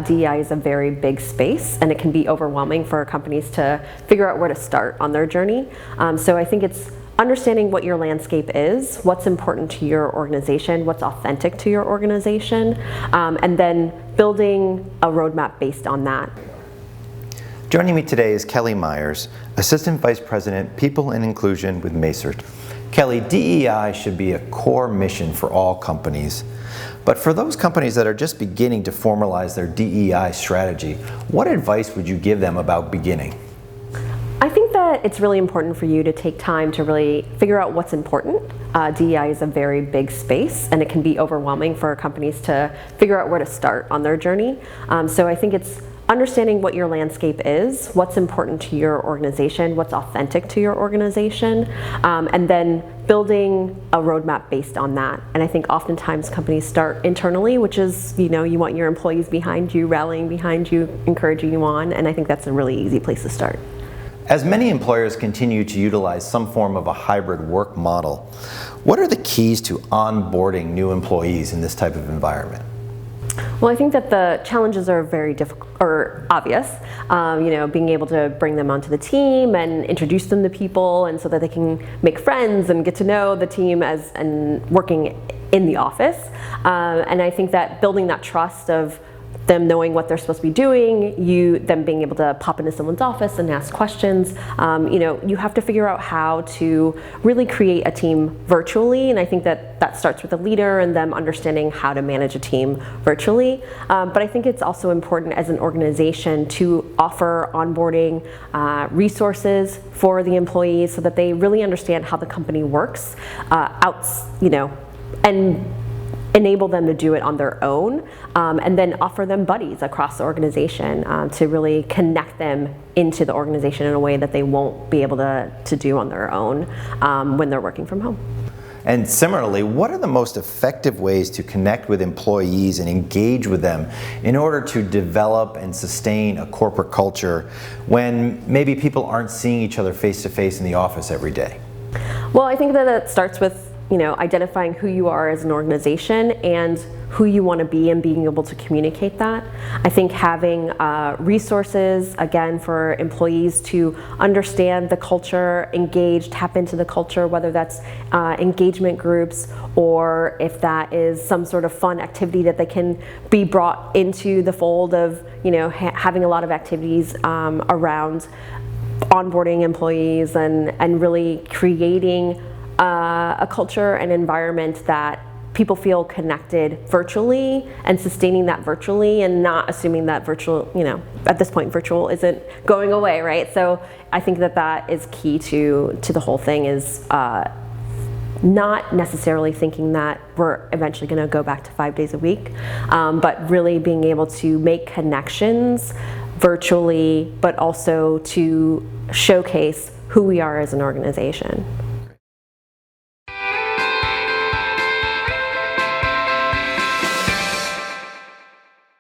DEI is a very big space, and it can be overwhelming for companies to figure out where to start on their journey. So I think it's understanding what your landscape is, what's important to your organization, what's authentic to your organization, and then building a roadmap based on that. Joining me today is Kelly Meyers, Assistant Vice President, People and Inclusion with Macerich. Kelly, DEI should be a core mission for all companies. But for those companies that are just beginning to formalize their DEI strategy, what advice would you give them about beginning? I think that it's really important for you to take time to really figure out what's important. DEI is a very big space, and it can be overwhelming for companies to figure out where to start on their journey. So I think it's understanding what your landscape is, what's important to your organization, what's authentic to your organization, and then building a roadmap based on that. And I think oftentimes companies start internally, which is, you want your employees behind you, rallying behind you, encouraging you on, and I think that's a really easy place to start. As many employers continue to utilize some form of a hybrid work model, what are the keys to onboarding new employees in this type of environment? Well, I think that the challenges are very difficult or obvious. Being able to bring them onto the team and introduce them to people, and so that they can make friends and get to know the team and working in the office. And I think that building that trust of them knowing what they're supposed to be doing, them being able to pop into someone's office and ask questions. You have to figure out how to really create a team virtually, and I think that starts with a leader and them understanding how to manage a team virtually. But I think it's also important as an organization to offer onboarding resources for the employees so that they really understand how the company works, and enable them to do it on their own, and then offer them buddies across the organization to really connect them into the organization in a way that they won't be able to do on their own when they're working from home. And similarly, what are the most effective ways to connect with employees and engage with them in order to develop and sustain a corporate culture when maybe people aren't seeing each other face to face in the office every day? Well, I think that it starts with identifying who you are as an organization and who you want to be and being able to communicate that. I think having resources, again, for employees to understand the culture, engage, tap into the culture, whether that's engagement groups or if that is some sort of fun activity that they can be brought into the fold of, having a lot of activities around onboarding employees and really creating a culture and environment that people feel connected virtually and sustaining that virtually and not assuming that virtual, at this point virtual isn't going away, right? So I think that is key to the whole thing is not necessarily thinking that we're eventually going to go back to 5 days a week, but really being able to make connections virtually, but also to showcase who we are as an organization.